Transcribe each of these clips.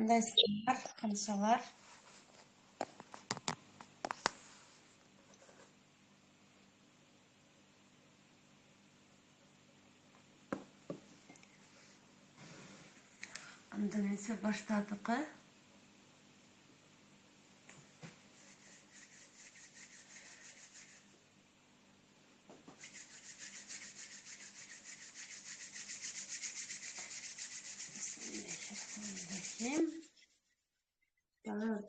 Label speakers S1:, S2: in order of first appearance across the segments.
S1: Кандайсыздар, канчалар? Анда несе баштадык,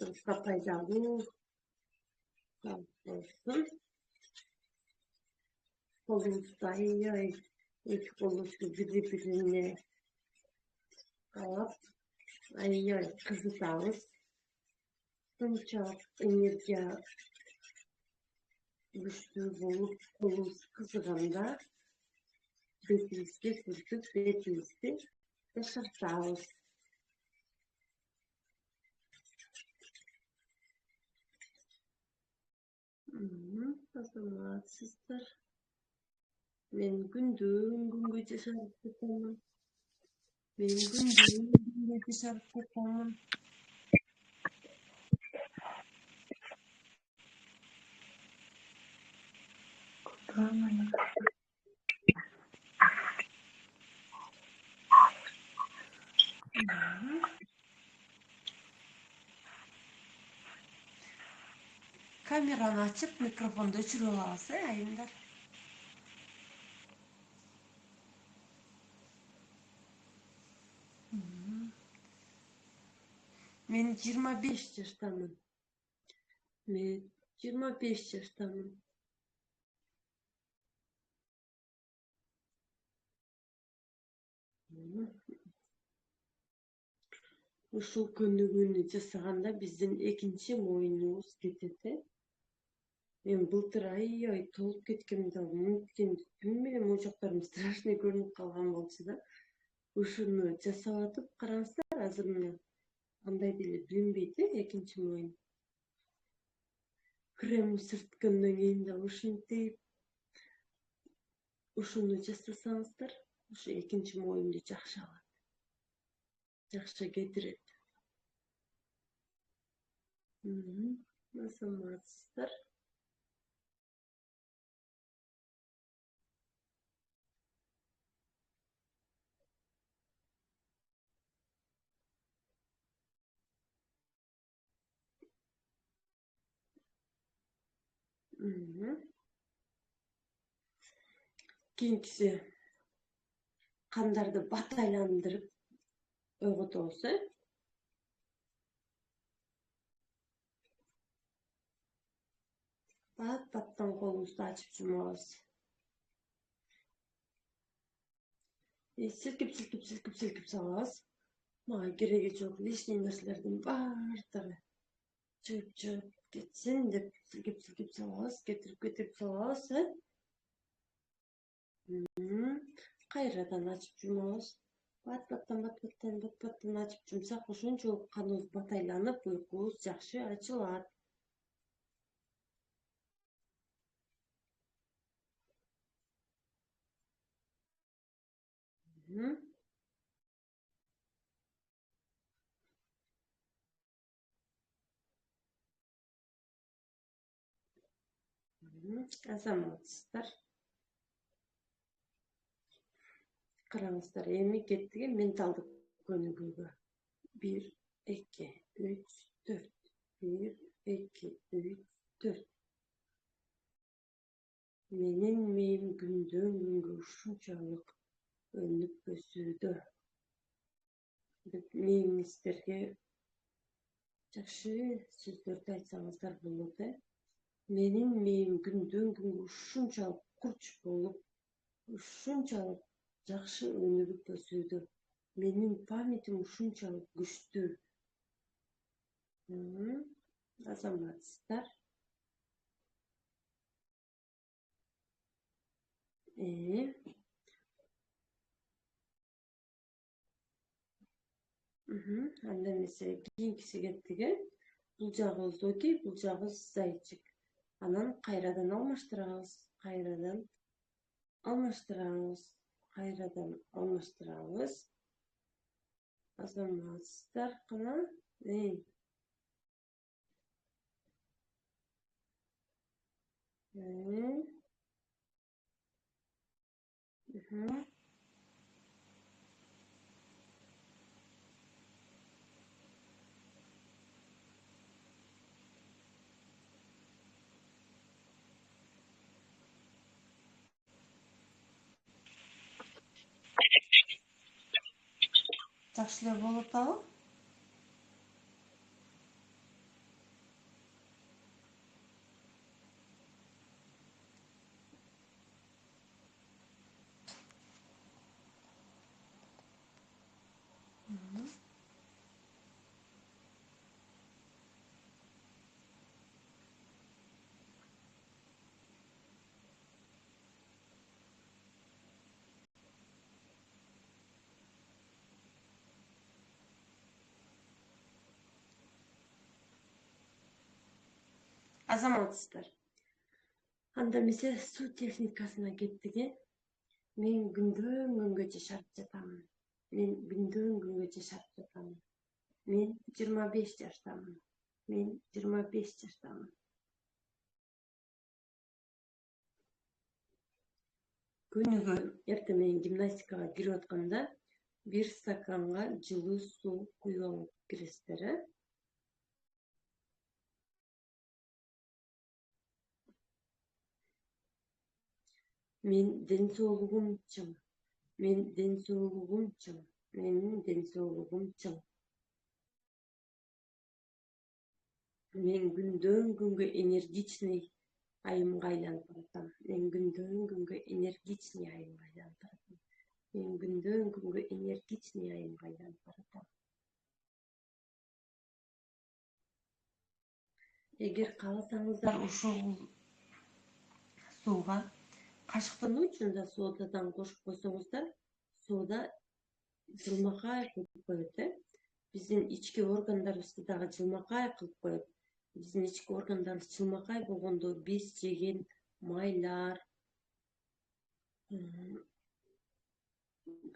S1: Дұрысқа пайдалуу болсын. Қолымызды ай-ай, екі қолымызды бири-бирине алып, ай-ай, қызытабыз. Сончалык энергия күчтүү болуп, колубуз кызыганда бетибизге сүртүп, бетибизди жашартабыз. Саламатсыздар. Мен күндөн-күнгө жашап кетемин. Камераны ачып, микрофонду өчүрүп алабыз, айымдар. Мен 25 жаштамын. Мен 25 жаштамын. Ушул көнүгүүнү жасаганда биздин экинчи моюнубуз кетет. Мен былтыр ай-ай толуп кеткенде мүмкүн түн менен моюнчактарым страшный көрүнүп калган болчу да. Ушуну жасап атып караңыздар, азыр мына андай деле билинбейт, экинчи моюн. Крем сүрткөндөн кийин да ушинтип ушуну жасасаңыздар, ушу экинчи моюнду жакшы алат. Жакшы кетирет. Саламатсыздар. Кийинкиси кандарды батайландырып ойготобуз, Бат-баттан колубузду ачып жумабыз. Силкип салабыз. Мага кереги жок лишний нерселердин баардыгы чыгып кетсин деп силкип салабыз, кетирип салабыз, Кайрадан ачып жумабыз. Бат-баттан ачып жумсак, ошончолук каныбыз батайланып, уйкубуз жакшы ачылат. Азаматсыздар. Караңыздар, эми кеттик менталдык көнүгүүгө. 1, 2, 3, 4. 1, 2, 3, 4. Менин мээм күндөн-күнгө ушунчалык өнүп өсүүдө. Мээңиздерге жакшы сөздөрдү айтсаңыздар болот, Менин мээм күндөн-күнгө ушунчалык курч болуп, ушунчалык жакшы өнүгүп өсүүдө. Менин памятим ушунчалык күчтүү. Азаматсыздар. Анда эмесе кийинкиси кеттик, Бул жагы узокий, бул жагы зайчик. Анан кайрадан алмаштырабыз. Азаматсыздар кына. Жакшы эле болуп атабы? Азаматсыздар. Анда эмесе суу техникасына кеттик. Мен күндөн күнгө жашап жатамын. Мен 25 жаштамын. Күнүгө эртең менен гимнастикага кирип атканда 1 стаканга жылуу суу куюп алып киресиздер, Менин ден соолугум чың. Менин Мен күндөн күнгө энергичный айымга айланып баратам. Мен күндөн күнгө энергичный айымга айланып баратам. Эгер кааласаңыздар ушул сууга кашыктын учунда содадан кошуп койсоңуздар, сода жылмакай кылып коет, Биздин ички органдарыбызды дагы жылмакай кылып коет. Биздин ички органдарыбыз жылмакай болгондо биз жеген майлар,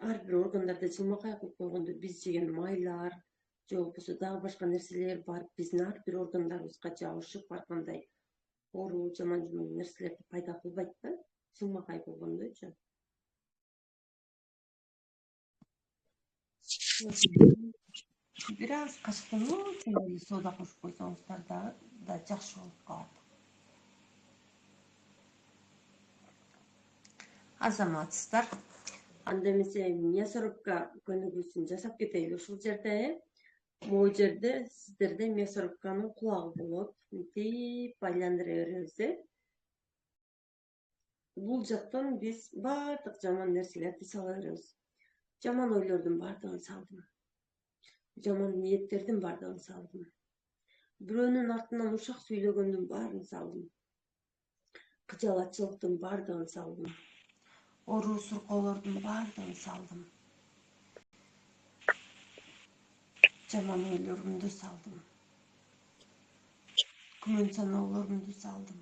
S1: ар бир органдарды жылмакай кылып койгондо биз жеген майлар же болбосо дагы башка нерселер барып биздин ар бир органдарыбызга жабышып ар кандай оору жаман нерселерди пайда кылбайт да, жылмакай болгондойчу. Бир аз кашыктын учунда сода кошуп койсоңуздар да жакшы болуп калат. Азаматсыздар. Анда эмесе мясорубка көнүгүүсүн жасап кетели ушул жерде. Могу жерде сиздерде мясорубканын кулагы болот. Мынтип айландыра беребиз. Бул жактан биз баардык жаман нерселерди сала беребиз. Жаман ойлордун баардыгын салдым. Жаман ниеттердин баардыгын салдым. Бирөөнүн артынан ушак сүйлөгөндүн баарын салдым. Кыжалатчылыктын баардыгын салдым. Оруу суркоолордун баардыгын салдым. Жаман ойлорумду салдым. Күмөн саноолорумду салдым.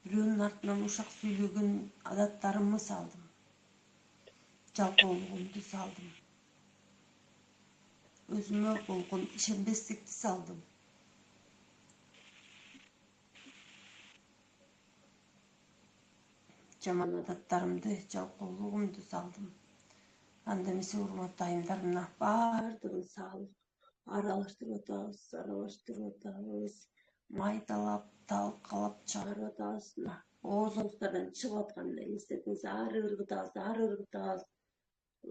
S1: Бирөөнүн артынан ушак сүйлөгөн адаттарымды салдым. Жалкоолугумду салдым. Өзүмө болгон ишенбестикти салдым. Жаман адаттарымды, жалкоолугумду салдым. Анда эмесе урматтуу айымдар, мына баардыгын салып, аралаштырып атабыз. Майдалап, талкалап чыгарып атабыз. Оозуңуздардан чыгып аткандай элестетиңиз, ары ыргытабыз.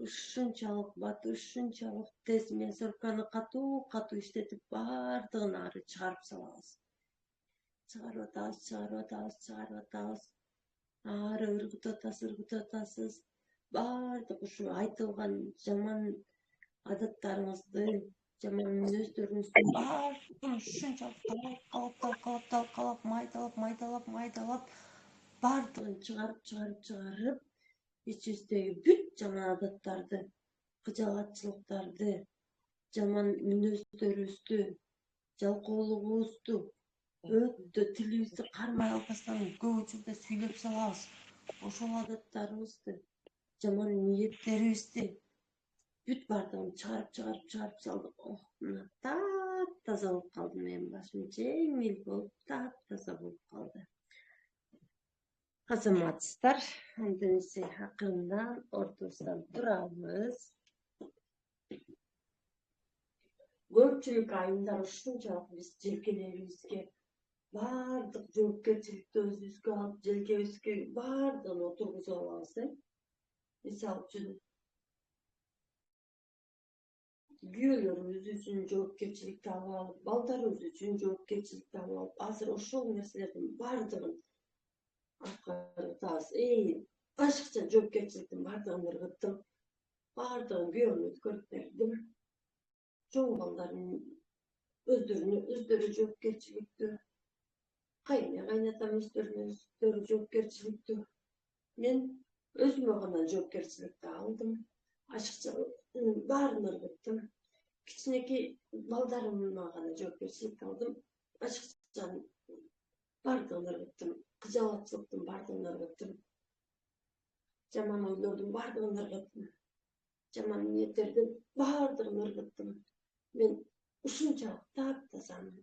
S1: Ушунчалык бат, ушунчалык тез мясорубканы катуу иштетип, баардыгын ары чыгарып салабыз. Чыгарып атабыз. Ары ыргытып атасыз. Баардык ушу айтылган жаман адаттарыңызды, жаман мүнөздөрүңүздү баардыгын ушунчалык талкалап, майдалап, баардыгын чыгарып, ичибиздеги бүт жаман адаттарды, кыжалатчылыктарды, жаман мүнөздөрүбүздү, жалкоолугубузду өтө тилибизди кармай албастан көп учурда сүйлөп салабыз. Ошол адаттарыбызды, жаман ниеттерибизди бүт бардығын чыгарып салдык. Ох, мына таптаза болуп калды, менин башым жеңил болуп таптаза болуп калды. Азаматсыздар, андемесе акырындан ортосунан турабыз. Көпчүлүк айымдар ушунчалык биз желкелерибизге бардык жоопкерчиликти өзүбүзгө алып, желкебизге бардыгын отургузуп алабыз. Мисалы үчүн күйөөлөрүбүз үчүн жоопкерчиликти алып алып, балдарыбыз үчүн жоопкерчиликти алып алып, азыр ошол нерселердин бардыгын аткарабыз. Башкача жоопкерчиликтин бардыгын ыргыттым. Бардыгын күйөөмө өткөрүп бердим. Чоң балдардын өздөрү жоопкерчиликтүү. Кайын кайнатам өздөрү жоопкерчиликтүү. Мен өзүмө гана жоопкерчиликти алдым. Ашыкча баарын ыргыттым. Кичинекей балдарыма гана жоопкерчиликти алдым. Ашыкча бардыгын ыргыттым. Кыжалатчылыктын бардыгын ыргыттым. Жаман ойлордун бардыгын ыргыттым. Жаман ниеттердин бардыгын ыргыттым. Мен ушунчалык таптазамын.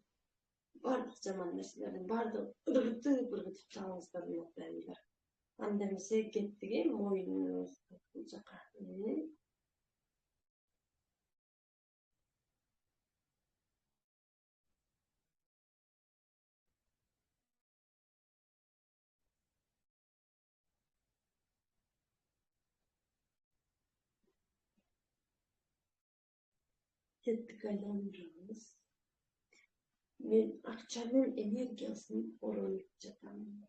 S1: Бардык жаман нерселердин бардыгын ыргытып салыңыздар, урматтуу айымдар. Анда эмесе кеттик, моюнубуз бул жака. Кеттик, айландырабыз. Мен акчанын энергиясын оронуп жатамын.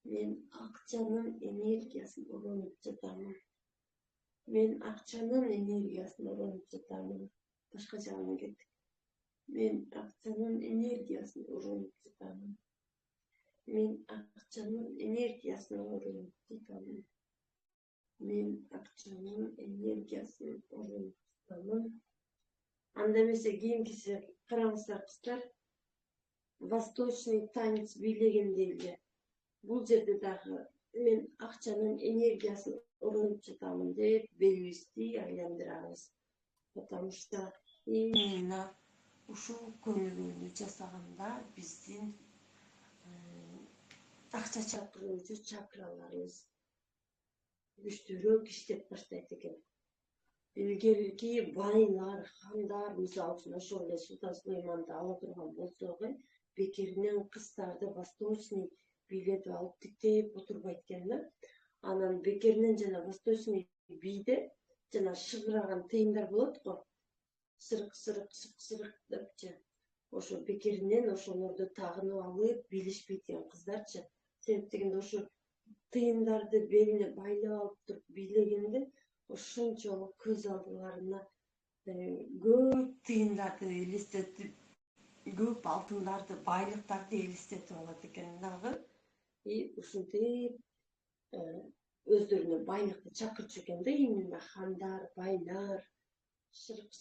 S1: Мен акчанын энергиясын оронуп жатамын. Мен акчанын энергиясын оронуп жатамын. Башка жагына кеттик. Мен акчанын энергиясын оронуп жатамын. Мен акчанын энергиясын оронуп жатамын. Мен акчанын энергиясын оронуп жатамын. Анда эмесе кийинкиси караңыздар кыздар. Восточный танец бийлегенде эле бул жерде дагы мен акчанын энергиясын оронуп жатамын деп белибизди айландырабыз. Потому что именно ушул көнүгүүнү жасаганда биздин акча чакыруучу чакраларыбыз күчтүүрөөк иштеп баштайт экен. Илгерки байлар, хандар, мисалы үчүн ошол эле Султан Сулейманды ала турган болсок, бекеринен кыздарды восточный бийлетип алып тиктеп отурбайт экен да. Анан бекеринен жана восточный бийде жана шыгыраган тыйындар болот го. Сырык депчи. Ошо бекеринен ошолорду тагынып алып билишпейт экен кыздарчы. Себеп дегенде ошо тыйындарды белине байлап алып туруп бийлегенде ошончолук көз алдыларына көп тыйындарды элестетип, көп алтындарды, байлыктарды элестетип алат экен дагы. Ушинтип өздөрүнө байлыкты чакырчу экен да, именно хандар, байлар. Сырык.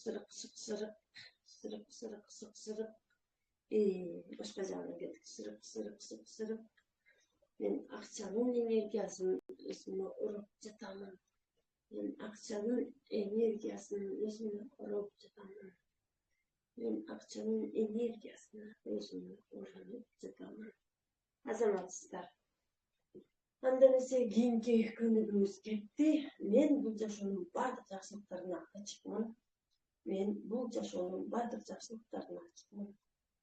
S1: Башка жагына кеттик. Сырык. Мен акчанын энергиясын өзүмө уруп жатамын. Мен акчанын энергиясын өзүмө уруп жатамын. Мен акчанын энергиясына өзүмө уруп жатамын. Азаматсыздар. Анда эмесе кийинки көнүгүүбүз кетти. Мен бул жашоонун бардык жакшылыктарына ачыкмын. Мен бул жашоонун бардык жакшылыктарына ачыкмын.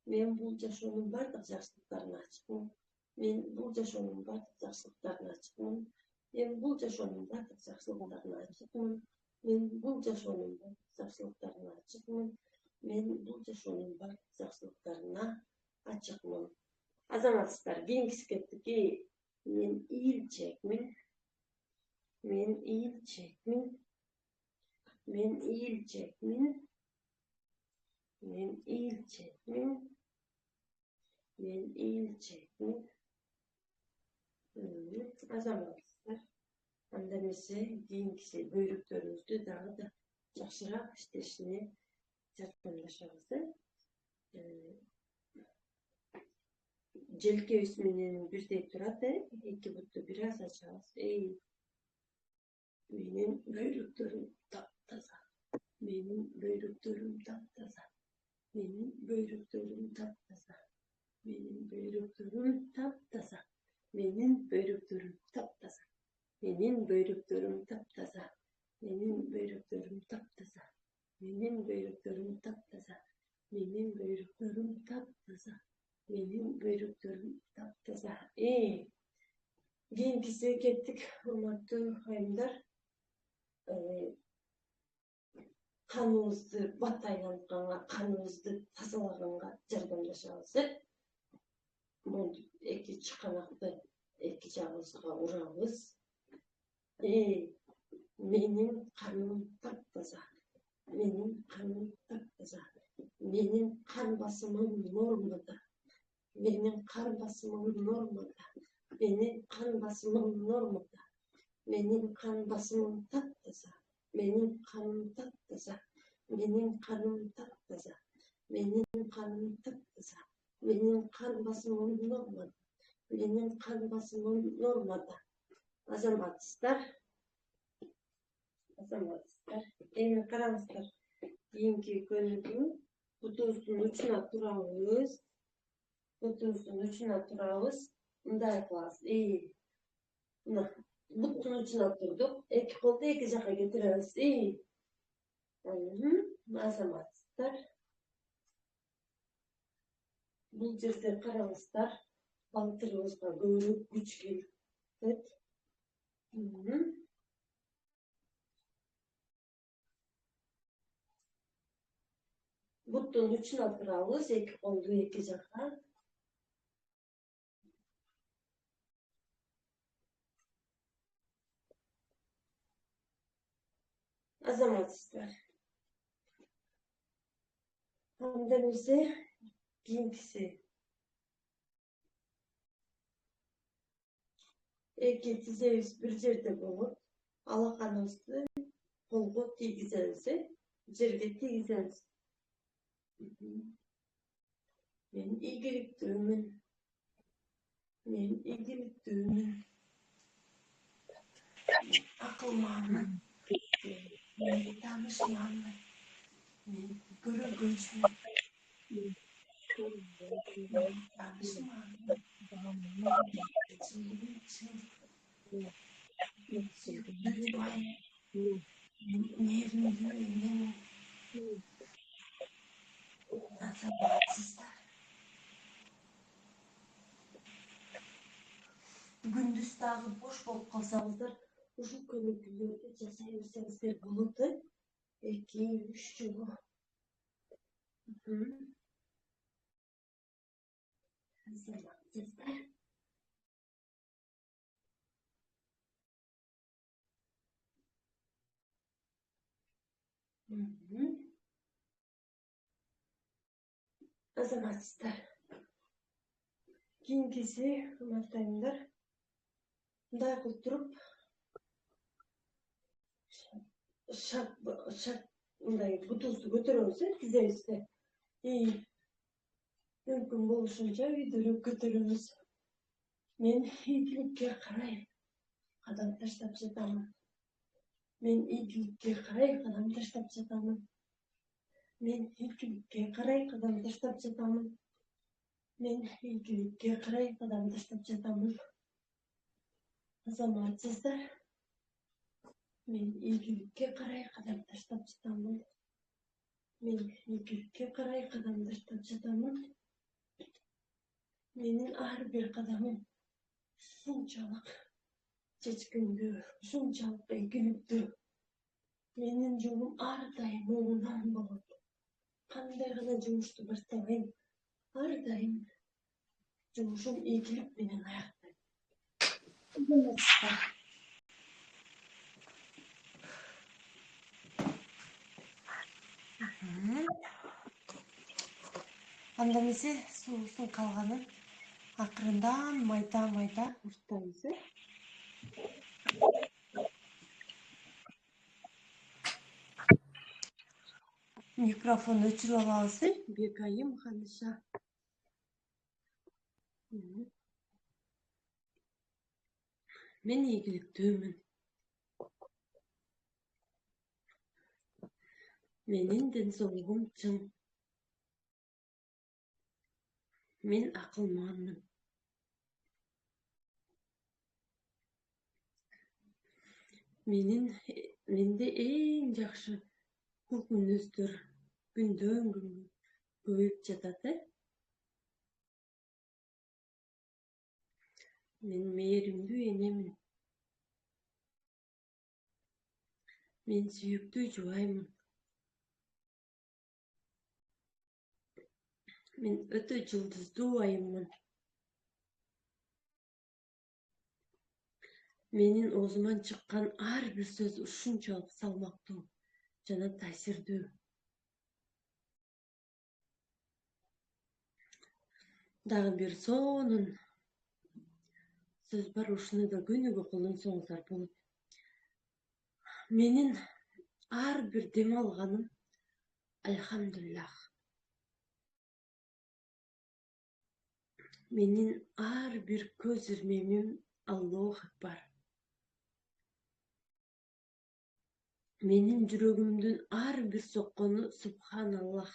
S1: Мен бул жашоонун бардык жакшылыктарына ачыкмын. Мен бул жашоонун бардык жакшылыктарына ачыкмын. Мен бул жашоонун бардык жакшылыктарына ачыкмын. Мен бул жашоонун бардык жакшылыктарына ачыкмын. Мен бул жашоонун бардык жакшылыктарына ачыкмын. Азаматсыздар, кийинкиси кеттик. Мен ийилчекмин. Мен ийилчекмин. Мен ийилчекмин. Мен ийилчекмин. Мен ийилчекмин. Азаматсыздар. Анда эмесе кийинкиси бөйрөктөрүбүздү дагы да жакшыраак иштешине жардамдашабыз. Желкебиз менен бирдей турат, эки бутту бир аз ачабыз. Менин бөйрөктөрүм taptaza. Benim böyrüklerim taptaza. Benim böyrüklerim taptaza. Benim böyrüklerim taptaza. Benim böyrüklerim taptaza. Benim böyrüklerim taptaza. Benim böyrüklerim taptaza. Benim böyrüklerim taptaza. Benim böyrüklerim taptaza. Benim böyrüklerim taptaza. Keyinкиси кеттик, урматтуу айымдар. Каныбызды бат айлантканга, каныбызды тазалаганга жардамдашабыз. Монтип эки чыканакты эки жагыбызга урабыз. Менин каным таптаза. Менин каным таптаза. Менин кан басымым нормада. Менин кан басымым нормада. Менин кан басымым нормада. Менин кан басымым таптаза. Менин каным таптаза. Менин каным таптаза. Менин каным таптаза. Менин кан басымым нормада. Менин кан басымым нормада. Азаматсыздар. Эми караңыздар. Кийинки көнүгүү бутубуздун учуна турабыз. Мындай кылабыз. Мына буттун учуна турдук. Эки колду эки жака кетиребиз. Азаматсыздар. Бул жерде караңыздар. Балтырыбызга көбүрөөк күч келет. Буттун учуна турабыз, эки колду эки жака. Азаматсыздар. Анда эмесе кийинкиси. Эки тизебиз бир жерде болот. Алаканыбызды колго тийгизебиз, жерге тийгизебиз. Мен ийгиликтүүмүн. Акылманмын. Мен таанышманмын. Мен көрөгөчмүн. Мен таанышманмын. Мен сүйүктүүмүн. Мээримдүүмүн. Азаматсыздар. Күндүз дагы бош болуп калсаңыздар, ушул көмөктүүлөрдү жасай берсеңиздер болот. Эки, үч жолу. Азаматсыздар. Азаматсыздар. Кийинкиси мактайымдар. Мындай кылып туруп, мындай бутубузду көтөрөбүз, тизебизди. Мүмкүн болушунча үйдөрөөк көтөрөбүз. Мен ийгиликке карай кадам таштап жатамын. Мен ийгиликке карай кадам таштап жатамын. Мен ийгиликке карай кадам таштап жатамын. Мен ийгиликке карай кадам таштап жатамын. Азаматсыздар. Мен ийгиликке карай кадам таштап жатамын. Мен ийгиликке карай кадам таштап жатамын. Менин ар бир кадамым ушунчалык чечкиндүү, ушунчалык ийгиликтүү. Менин жолум ар дайым оңунан болот. Кандай гана жумушту баштабайм, ар дайым жумушум ийгилик менен аяктайм. Анда эмесе суубуздун калганын акырындан майда уртабыз. Микрофон өчүрүп алабыз. Бекайым Ханыша. Мен ийгиликтүүмүн. Менин денсаулыгым чың. Мен акылманмын. Менде эң жакшы көкүнөстөр күндөн күнгө көбөйүп жатат. Мен мээримдүү энемин. Мен сүйүктүү жубаймын. Мен өтө жылдыздуу айыммын. Менин оозуман чыккан ар бир сөз ушунчалык салмактуу жана таасирдүү. Дагы бир сонун сөз бар, ушуну да күнүгө колдонсоңуздар болот. Менин ар бир дем алганым альхамдулиллах. Менин ар бир көз ирмемим Аллаху акбар. Менин жүрөгүмдүн ар бир соккону Субханаллах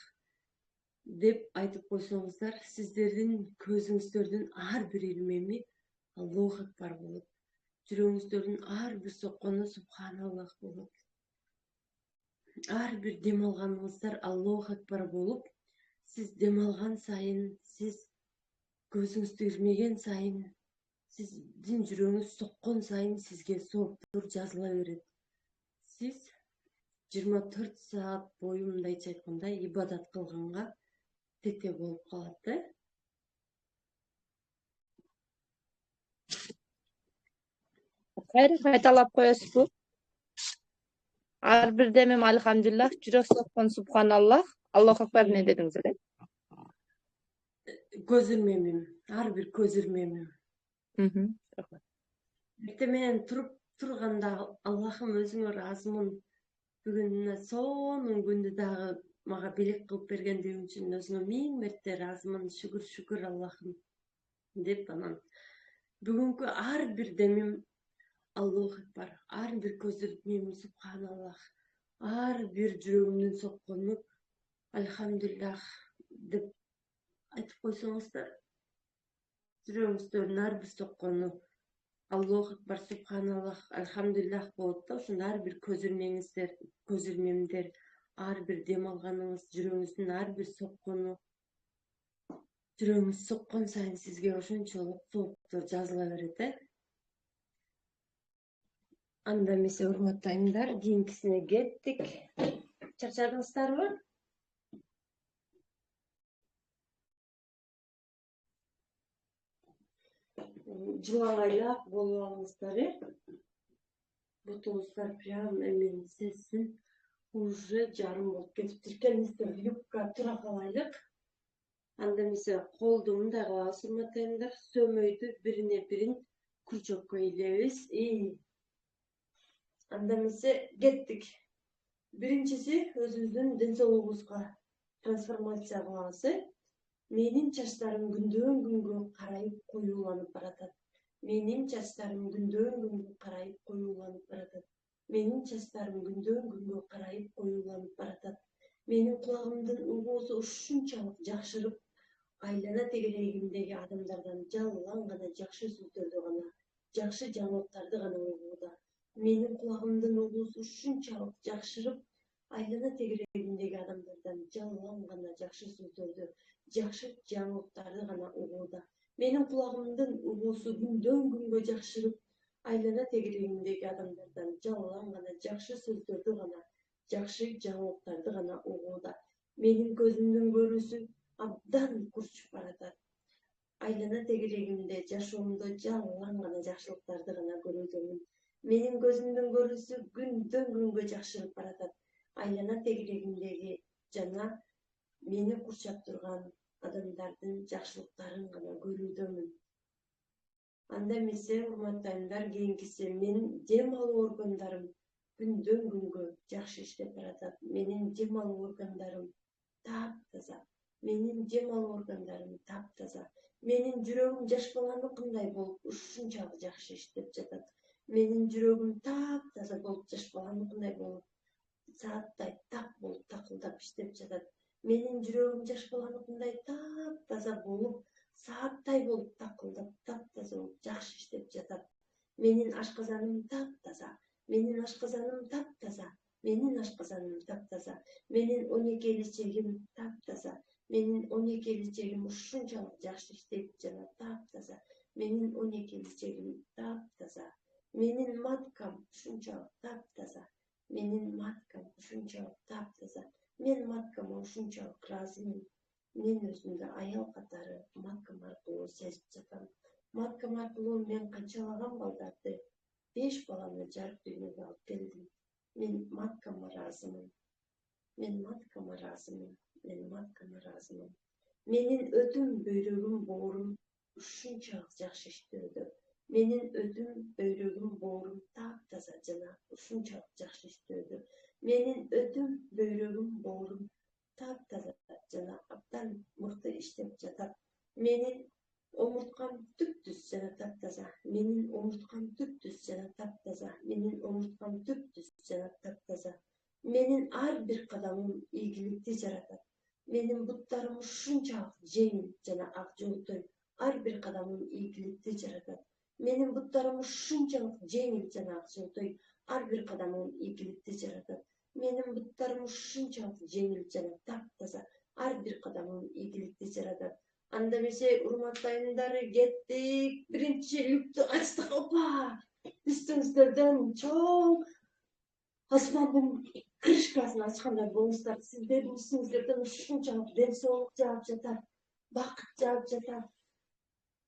S1: деп айтып койсоңуздар, сиздердин көзүңүздөрдүн ар бир ирмеми Аллаху акбар болот. Жүрөгүңүздөрдүн ар бир соккону Субханаллах болот. Ар бир дем алганыңыздар Аллаху акбар болуп, сиз дем алган сайын, сиз көзүңүздү ирмеген сайын, сиздин жүрөгүңүз соккон сайын сизге сооптор жазыла берет. Сиз 24 саат бою мындайча айтканда ибадат кылганга тете болуп калат.
S2: Кайра кайталап коесузбу? Ар бир демим альхамдулиллах, жүрөк соккон субханаллах, Аллаху акбар не дедиңиз эле?
S1: Көз ирмемим, ар бир көз ирмемим. Эртең менен туруп турганда Аллахым өзүңө ыраазымын. Бүгүн мына сонун күндү дагы мага белек кылып бергендигиң үчүн өзүңө 1000 мерте ыраазымын. Шүгүр Аллахым деп анан бүгүнкү ар бир демим Аллаху акбар, ар бир көз ирмемим Субханаллах, ар бир жүрөгүмдүн соккону альхамдулиллах деп айтып койсоңуздар, жүрөгүңүздөрдүн ар бир соккону Аллаху акбар, Субханаллах, альхамдулиллах болот да. Ошондо ар бир көз ирмемдер, ар бир дем алганыңыз, жүрөгүңүздүн ар бир соккону, жүрөгүңүз соккон сайын сизге ошончолук сооптор жазыла берет. Анда эмесе, урматтуу айымдар, кийинкисине кеттик. Чарчадыңыздарбы? Жылаңайлап болуп алыңыздар. Бутуңуздар прям эмен сезсин. Уже жарым болуп кетиптир. Келиңиздер, юбка тура калайлык. Анда эмесе, колду мындай кылабыз, урматтуу айымдар. Сөмөйдү бирине бирин күрчөккө илебиз. Анда эмесе, кеттик. Биринчиси өзүбүздүн денсаулыгыбызга трансформация кылабыз. Менин чачтарым күндөн күнгө карайып коюуланып баратат. Менин чачтарым күндөн күнгө карайып коюуланып баратат. Менин чачтарым күндөн күнгө карайып коюуланып баратат. Менин кулагымдын угуусу ушунчалык жакшырып, айлана тегерегиндеги адамдардан жалган гана жакшы сөздөрдү гана, жакшы жаңылыктарды гана угууда. Менин кулагымдын угуусу ушунчалык жакшырып, айлана тегерегиндеги адамдардан жалган гана жакшы сөздөрдү, жакшы жаңылыктарды гана угууда. Менин кулагымдын угуусу күндөн күнгө жакшырып, айлана тегерегиндеги адамдардан жалган гана жакшы сөздөрдү гана, жакшы жаңылыктарды гана угууда. Менин көзүмдүн көрүүсү абдан курчуп баратат. Айлана тегерегимде жашоомдо жалган гана жакшылыктарды гана көрүүдөмүн. Менин көзүмдүн көрүүсү күндөн күнгө жакшырып баратат. Айлана тегерегимдеги жана мени курчап турган адамдардын жакшылыктарын гана көрүүдөмүн. Анда эмесе, урматтуу айымдар, кийинкиси менин дем алуу органдарым күндөн күнгө жакшы иштеп баратат. Менин дем алуу органдарым таптаза. Менин дем алуу органдарым таптаза. Менин жүрөгүм жаш баланыкындай болуп ушунчалык жакшы иштеп жатат. Менин жүрөгүм таптаза болуп, жаш баланыкындай болуп, saatтай так болуп такылдап иштеп жатат. Менин жүрөгүм жаш баланыкындай таптаза болуп, сааттай болуп такылдап, таптаза болуп жакшы иштеп жатат. Менин ашказаным таптаза. Менин ашказаным таптаза. Менин ашказаным таптаза. Менин 12 эличегим таптаза. Менин 12 эличегим ушунчалык жакшы иштейт жана таптаза. Менин 12 эличегим таптаза. Менин маткам ушунчалык таптаза. Менин маткам ушунчалык таптаза. Мен маткама ушунчалык ыраазымын. Мен өзүмдү аял катары маткам аркылуу сезип жатам. Маткам аркылуу мен канчалаган балдарды 5 баланы жарык дүйнөгө алып келдим. Мен маткама ыраазымын. Мен маткама ыраазымын. Мен маткама ыраазымын. Менин өтүм, бөйрөгүм, боорум ушунчалык жакшы иштөөдө. Менин өтүм, бөйрөгүм, боорум таптаза жана ушунчалык жакшы иштөөдө. Менин өтүм, бөйрөгүм, боорум таптаза жана абдан мыкты иштеп жатат. Менин омурткам түп-түз жана таптаза. Менин омурткам түп-түз жана таптаза. Менин омурткам түп-түз жана таптаза. Менин ар бир кадамым ийгиликти жаратат. Менин буттарым ушунчалык жеңил жана ак жолтой. Ар бир кадамым ийгиликти жаратат. Менин буттарым ушунчалык жеңил жана ак жолтой. Ар бир кадамым ийгиликти жаратат. Менин буттарым ушунчалык жеңил жана таптаза. Ар бир кадамым ийгиликти жаратат. Анда эмесе урматтуу айымдар, кеттик. Биринчи люкту ачтык. Опа! Үстүңүздөрдөн чоң асмандын крышкасын ачкандай болуңуздар. Сиздердин үстүңүздөрдөн ушунчалык ден соолук жаап жатат, бакыт жаап жатат,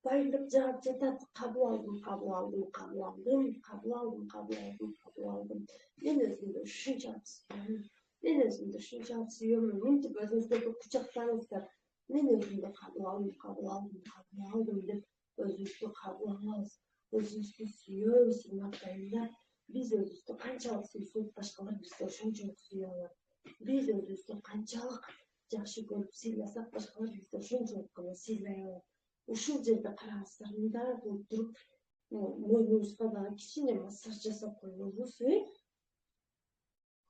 S1: байлык жаап жатат. Кабыл алдым, кабыл алдым, кабыл алдым, кабыл алдым, кабыл алдым, кабыл алдым. Мен өзүмдү ушунчалык сүйөм. Мен өзүмдү ушунчалык сүйөм. Мынтип өзүңүздөрдү кучактаңыздар. Мен өзүмдү кабыл алдым, кабыл алдым, кабыл алдым деп өзүбүздү кабыл алабыз. Өзүбүздү сүйөбүз, урматтуу айымдар. Биз өзүбүздү канчалык сүйсөк, башкалар бизди ошончолук сүйө алат. Биз өзүбүздү канчалык жакшы көрүп сыйласак, башкалар бизди ошончолук гана сыйлай алат. Ушул жерде караңыздар, мындай кылып туруп, мойнубузга дагы кичине массаж жасап койбойбуз,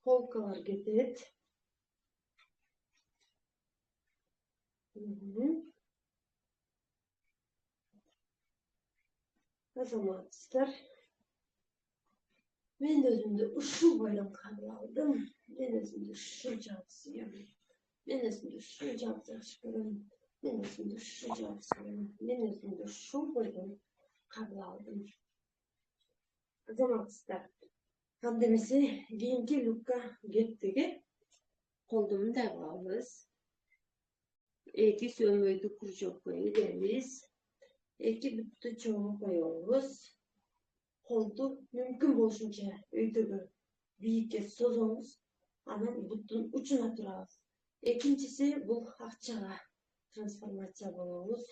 S1: Холкалар кетет. Азаматсыздар, мен өзүмдү ушул бойдон кабыл алдым. Мен өзүмдү ушунчалык сүйөм. Мен өзүмдү ушунчалык жакшы көрөм. Мен өзүмдү ушунчалык сүйөм. Мен өзүмдү ушул бойдон кабыл алдым. Азаматсыздар, анда эмесе кийинки люкка кеттик. Колду мындай кылабыз. Эки сөмөйдү кружокко ийдебиз. Эки бутту чоң коебуз. Колду мүмкүн болушунча өйдөгө бийикке созобуз. Анан буттун учуна турабыз. Экинчиси бул акчага трансформация болобуз.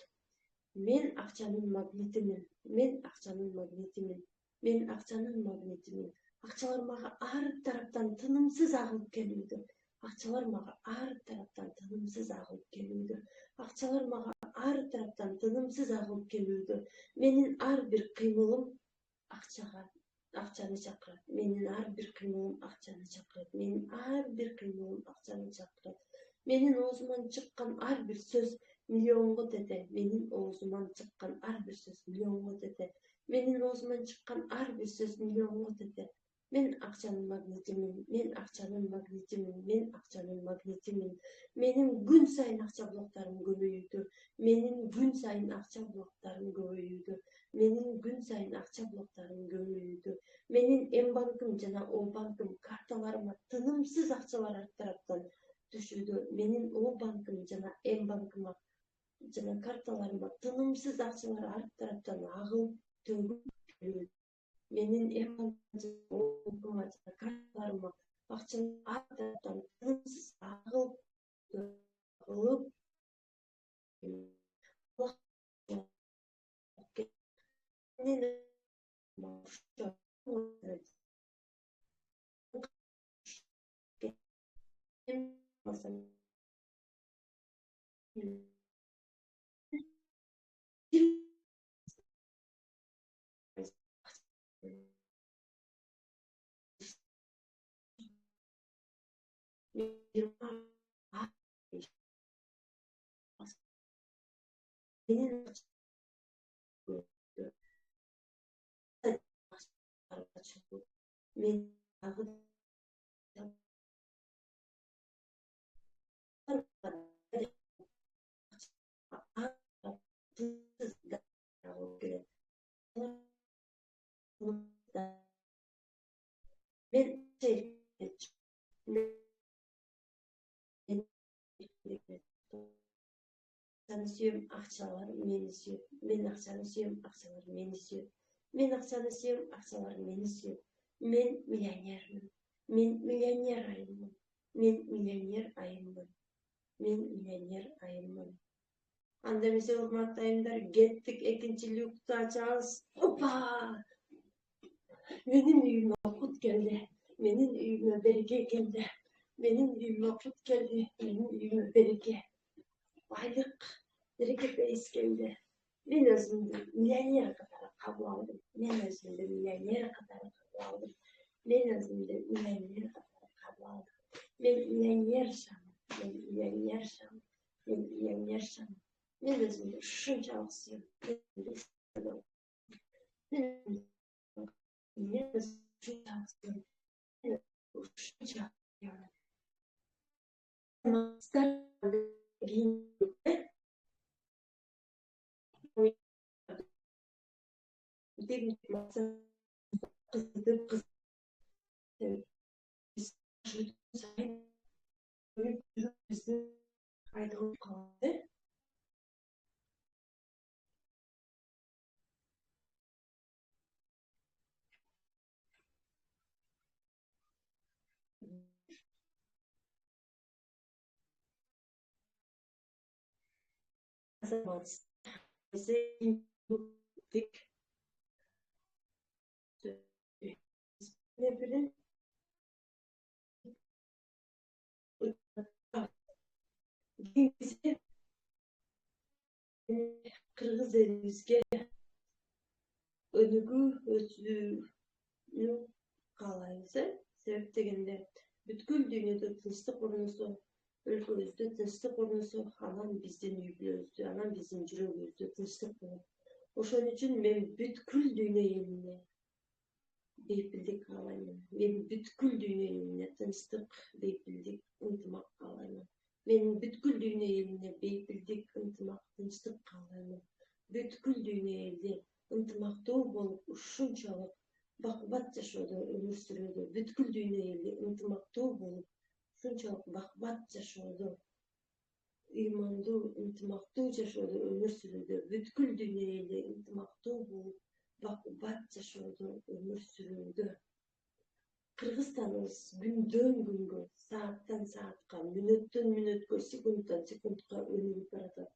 S1: Мен акчанын магнитимин. Мен акчанын магнитимин. Мен акчанын магнитимин. Акчалар мага ар тараптан тынымсыз агылып келүүдө. Акчалар мага ар тараптан тынымсыз агылып келүүдө. Акчалар мага ар тараптан тынымсыз агылып келүүдө. Менин ар бир кыймылым акчаны чакырат. Менин ар бир кыймылым акчаны чакырат. Менин ар бир кыймылым акчаны чакырат. Менин оозуман чыккан ар бир сөз миллионго тете. Менин оозуман чыккан ар бир сөз миллионго тете. Менин оозуман чыккан ар бир сөз миллионго тете. Мен акчанын магнитимин. Мен акчанын магнитимин. Мен акчанын магнитимин. Менин күн сайын акча блоктарым көбөйүүдө. Менин күн сайын акча блоктарым көбөйүүдө. Менин күн сайын акча блоктарым көбөйүүдө. Менин М-банкым жана О-банкым карталарыма тынымсыз акчалар ар тараптан түшүүдө. Менин О-банкым жана М-банкыма жана карталарыма тынымсыз акчалар ар тараптан агылып төгүлүүдө. Менин М-банкыма жана О-банкыма жана карталарыма акчалар ар тараптан тынымсыз агылып Men Akşanı suyum, akçalar meni suyup. Men akşanı suyum, akçalar meni suyup. Men akşanı suyum, akçalar meni suyup. Men milyonermін. Men milyoner ayımмын. Men milyoner ayыммын. Men milyoner ayımмын. Анда эмесе урматтуу айымдар, кеттик экинчи люкту ачабыз. Опа! Менин үйүмө кут келди. Менин үйүмө береке келди. Менин үйүмө кут келди. Менин үйүмө береке. Байлык, береке бейис келди. Мен өзүмдү миллионер катары кабыл алдым. Мен өзүмдү миллионер катары кабыл алдым. Мен өзүмдү миллионер катары кабыл алдым. Мен миллионершамын. Мен миллионершамын. Мен миллионершамын. Мен өзүмдү ушунчалык сүйөм. Мен ушунчалык сүйөм. Ушунчалык Кыргыз элибизге өнүгүү өтүүнү каалайбыз. Себеп дегенде бүткүл дүйнөдө тынчтык орносо, өлкөбүздө тынчтык орносо, анан биздин үй бүлөбүздө, анан биздин жүрөгүбүздө тынчтык болот. Ошон үчүн мен бүткүл дүйнө элине бейпилдик каалаймын. Мен бүткүл дүйнө элине тынчтык, бейпилдик, ынтымак каалаймын. Мен бүткүл дүйнө элине бейпилдик, ынтымак, тынчтык каалаймын. Бүткүл дүйнө элди ынтымактуу болуп, ушунчалык бакубат жашоодо өмүр сүрүүдө, бүткүл дүйнө элди ынтымактуу болуп, ушунчалык бакубат жашоодо, ыймандуу, ынтымактуу жашоодо өмүр сүрүүдө, бүткүл дүйнө элди ынтымактуу болуп, бакубат жашоодо өмүр сүрүүдө. Кыргызстаныбыз күндөн күнгө, сааттан саатка, мүнөттөн мүнөткө, секундтан секундка өнүгүп баратат.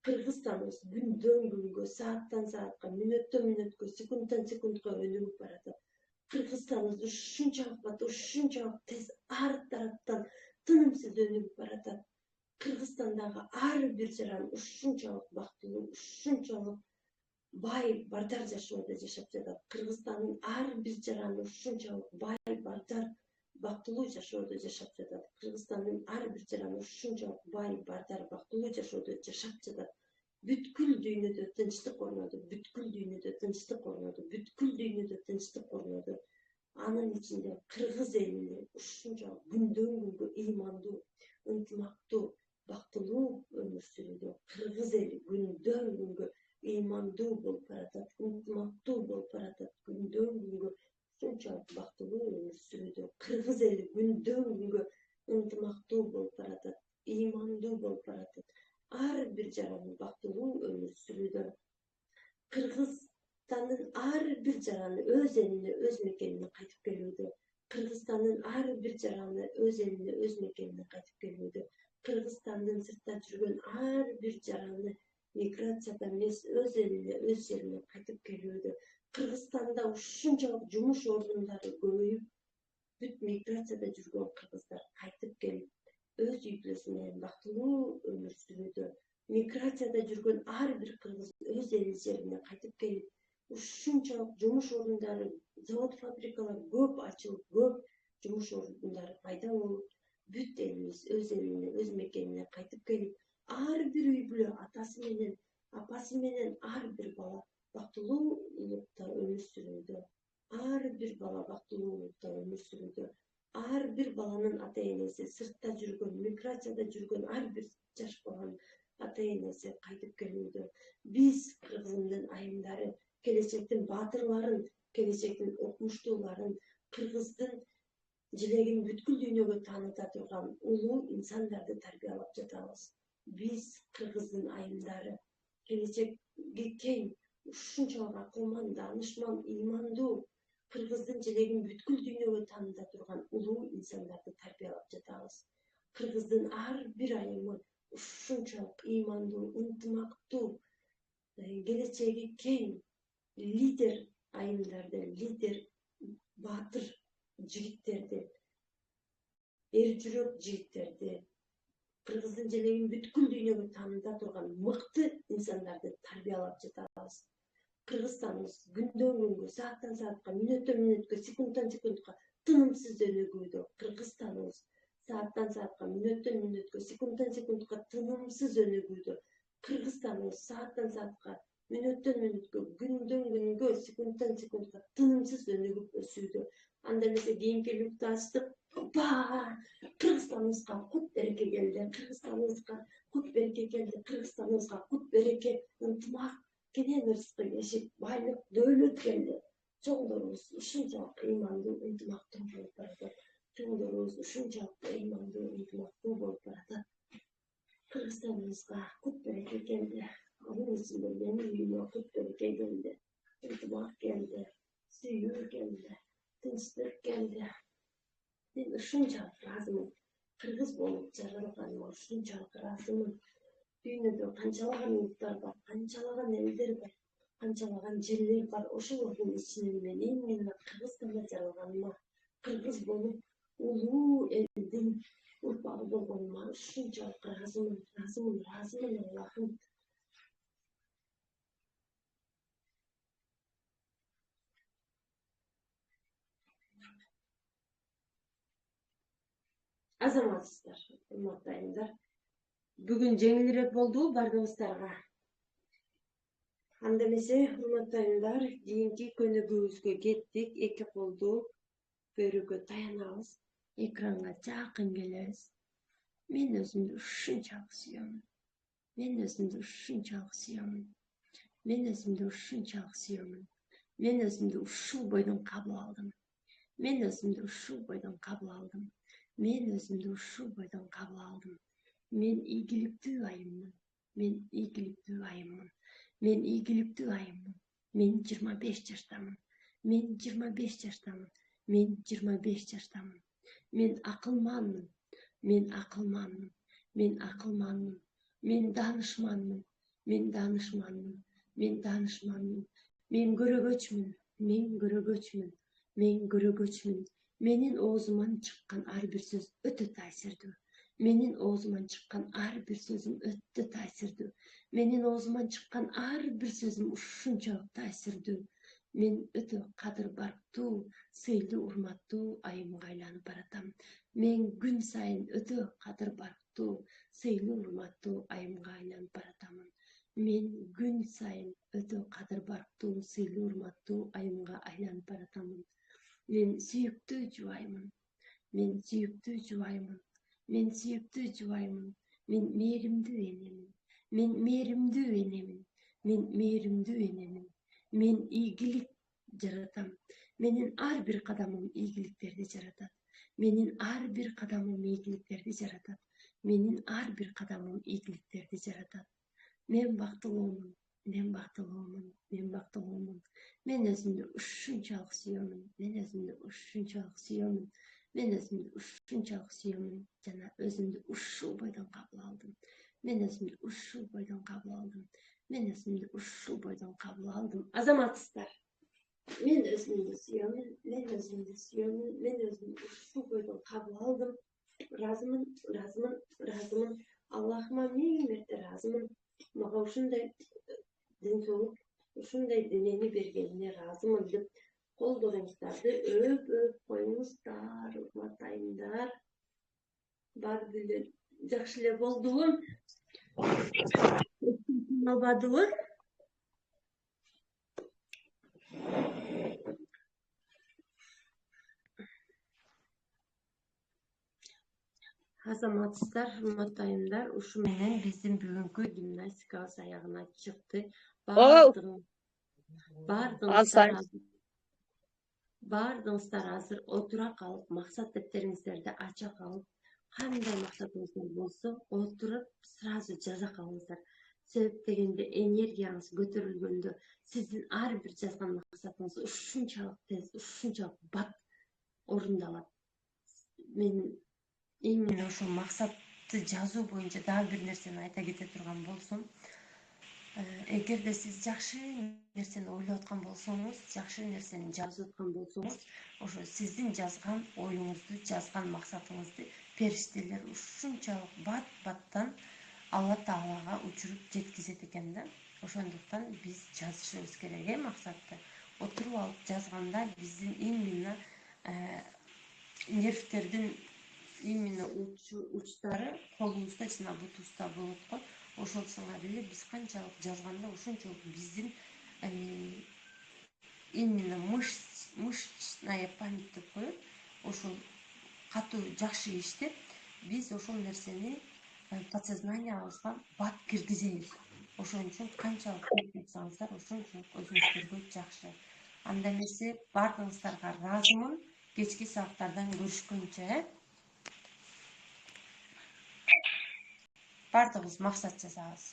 S1: Кыргызстаныбыз күндөн күнгө, сааттан саатка, мүнөттөн мүнөткө, секундтан секундка өнүгүп баратат. Кыргызстаныбыз ушунчалык тез ар тараптан тынымсыз өнүгүп баратат. Кыргызстандагы ар бир жаран ушунчалык бактылуу, ушунчалык бай, бардар жашоодо жашап жатат. Кыргызстандын ар бир жараны ушунчалык бай, бардар, бактылуу жашоодо жашап жатат. Кыргызстандын ар бир жараны ушунчалык бай, бардар, бактылуу жашоодо жашап жатат. Бүткүл дүйнөдө тынчтык орноду, бүткүл дүйнөдө тынчтык орноду, бүткүл дүйнөдө тынчтык орноду. Анын ичинде кыргыз элинде ушунчалык күндөн күнгө ыймандуу, ынтымактуу, бактылуу өмүр сүрүүдө. Кыргыз эли күндөн күнгө ыймандуу болуп баратат, ынтымактуу болуп баратат. Күндөн күнгө ушунчалык бактылуу өмүр сүрүүдө. Кыргыз эли күндөн күнгө ынтымактуу болуп баратат, ыймандуу болуп баратат. Ар бир жараны бактылуу өмүр сүрүүдө. Кыргызстандын ар бир жараны өз элине, өз мекенине кайтып келүүдө. Кыргызстандын ар бир жараны өз элине, өз мекенине кайтып келүүдө. Кыргызстандын сыртта жүргөн ар бир жараны миграцияда эмес, өз элине, өз жерине кайтып келүүдө. Кыргызстанда ушунчалык жумуш ордундары көбөйүп, бүт миграцияда жүргөн кыргыздар кайтып келип, өз үй бүлөсү менен бактылуу өмүр сүрүүдө. Миграцияда жүргөн ар бир кыргыз өз эли жерине кайтып келип, ушунчалык жумуш ордундары, завод, фабрикалар көп ачылып, көп жумуш ордундары пайда болуп, бүт элибиз өз элине, өз мекенине кайтып келип, ар бир үй бүлө атасы менен, апасы менен ар бир бала бактылуулукта өмүр сүрүүдө, ар бир бала бактылуулукта өмүр сүрүүдө, ар бир баланын ата энеси сыртта жүргөн, миграцияда жүргөн ар бир жаш баланын ата энеси кайтып келүүдө, биз кыргыздын айымдары, келечектин баатырларын, келечектин окумуштууларын, кыргыздын желегин бүткүл дүйнөгө тааныта турган улуу инсандарды тарбиялап жатабыз. Биз кыргыздын айымдары, келечеги кең, ушунчалык акылман, даанышман, ыймандуу, кыргыздын желегин бүткүл дүйнөгө тааныта турган улуу инсандарды тарбиялап жатабыз. Кыргыздын ар бир айымы ушунчалык ыймандуу, ынтымактуу, келечеги кең, лидер айымдарды, лидер баатыр жигиттерди, эр жүрөк жигиттерди, кыргыздын желегин бүткүл дүйнөгө тааныта турган мыкты инсандарды тарбиялап жатабыз. Кыргызстаныбыз күндөн күнгө, сааттан саатка, мүнөттөн мүнөткө, секундтан секундка тынымсыз өнүгүүдө. Кыргызстаныбыз сааттан саатка, мүнөттөн мүнөткө, секундтан секундка тынымсыз өнүгүүдө. Кыргызстаныбыз сааттан саатка, мүнөттөн мүнөткө, күндөн күнгө, секундтан секундка тынымсыз өнүгүп өсүүдө. Анда эмесе кийинки люкту ачтык. Опа! Кыргызстаныбызга кут береке келди. Кыргызстаныбызга кут береке келди. Кыргызстаныбызга кут береке, ынтымак, кенен ырыскы кешик, байлык, дөөлөт келди. Чоңдорубуз ушунчалык ыймандуу, ынтымактуу болуп баратат. Чоңдорубуз ушунчалык ыймандуу, ынтымактуу болуп баратат. Кыргызстаныбызга кут береке келди. Анын ичинде менин үйүмө кут береке келди. Ынтымак келди, сүйүү келди, тынчтык келди. Мен ушунчалык ыраазымын. Кыргыз болуп жаралганыма ушунчалык ыраазымын. Дүйнөдө канчалаган улуттар бар, канчалаган элдер бар, канчалаган жерлер бар. Ошолордун ичинен мен эмне Кыргызстанда жаралганыма, кыргыз болуп улуу элдин урпагы болгонума ушунчалык ыраазымын, ыраазымын Аллахым. Азаматсыздар, урматтуу айымдар. Бүгүн жеңилирээк болду бардыгыбыздарга. Анда эмесе, урматтуу айымдар, кийинки көнүгүүбүзгө кеттик. Эки колду бөрүгө таянабыз, экранга жакын келебиз. Мен өзүмдү ушунчалык сүйөмүн. Мен өзүмдү ушунчалык сүйөмүн. Мен өзүмдү ушунчалык сүйөмүн. Мен өзүмдү ушул бойдон кабыл алдым. Мен өзүмдү ушул бойдон кабыл алдым. Мен өзүмдү ушул бойдон кабыл алдым. Мен ийгиликтүү айыммын. Мен ийгиликтүү айыммын. Мен ийгиликтүү айыммын. Мен 25 жаштамын. Мен 25 жаштамын. Мен 25 жаштамын. Мен акылманмын. Мен акылманмын. Мен акылманмын. Мен даанышманмын. Мен даанышманмын. Мен даанышманмын. Мен көрөгөчмүн. Мен көрөгөчмүн. Мен көрөгөчмүн. Менин оозуман чыккан ар бир сөз өтө таасирдүү. Менин оозуман чыккан ар бир сөзүм өтө таасирдүү. Менин оозуман чыккан ар бир сөзүм ушунчалык таасирдүү. Мен өтө кадыр барктуу, сыйлуу, урматтуу айымга айланып баратам. Мен күн сайын өтө кадыр барктуу, сыйлуу, урматтуу айымга айланып баратамын. Мен күн сайын өтө кадыр барктуу, сыйлуу, урматтуу айымга айланып баратамын. Мен сүйүктүү жубаймын. Мен сүйүктүү жубаймын. Мен сүйүктүү жубаймын. Мен мээримдүү энемин. Мен мээримдүү энемин. Мен мээримдүү энемин. Мен ийгилик жаратам. Менин ар бир кадамым ийгиликтерди жаратат. Менин ар бир кадамым ийгиликтерди жаратат. Менин ар бир кадамым ийгиликтерди жаратат. Мен бактылуумун. Мен бактылуумун. Мен бактылуумун. Мен өзүмдү ушунчалык сүйөмүн. Мен өзүмдү ушунчалык сүйөмүн. Мен өзүмдү ушунчалык сүйөмүн жана өзүмдү ушул бойдон кабыл алдым. Мен өзүмдү ушул бойдон кабыл алдым. Мен өзүмдү ушул бойдон кабыл алдым. Азаматсыздар. Мен өзүмдү сүйөмүн. Мен өзүмдү сүйөмүн. Мен өзүмдү ушул бойдон кабыл алдым. Ыраазымын, ыраазымын, ыраазымын. Аллахыма миң мерте ыраазымын. Мага ушундай ден соолук, ушундай денени бергенине ыраазымын деп колдоруңуздарды өп коюңуздар, урматтуу айымдар. Bari dile жақсы эле болдубу? Албадыбы? Азаматсыздар, урматтайымдар, ушу менен биздин бүгүнкү гимнастикабыз аягына чыкты.
S2: Оу,
S1: Бардыгыңыздар
S2: алсайм.
S1: бардыгыңыздар азыр отура калып, максат дептериңиздерди ача калып, кандай максатыңыздар болсо, отуруп сразу жаза калыңыздар. Себеп дегенде энергияңыз көтөрүлгөндө, сиздин ар бир жазган максатыңыз ушунчалык тез, ушунчалык бат орундалат. Мен именно ошол максатты жазуу боюнча дагы бир нерсени айта кете турган болсом, эгерде сиз жакшы нерсени ойлоп аткан болсоңуз, жакшы нерсени жазып аткан болсоңуз, ошо сиздин жазган оюңузду, жазган максатыңызды периштелер ушунчалык бат-баттан Алла Таалага учуруп жеткизет экен да. Ошондуктан биз жазышыбыз керек максатты. Отуруп алып жазганда биздин именно нервтердин именно учтары колубузда жана бутубузда болот го. Ошол сыңар эле биз канчалык жазганда ошончолук биздин именно мышечная память деп коет. Ошол катуу жакшы иштеп, биз ошол нерсени подсознаниябызга бат киргизебиз. Ошон үчүн канчалык көп жазсаңыздар, ошончолук өзүңүздөргө жакшы. Анда эмесе бардыгыңыздарга ыраазымын. Кечки сааттардан көрүшкөнчө, бардыгыбыз максат жасабыз.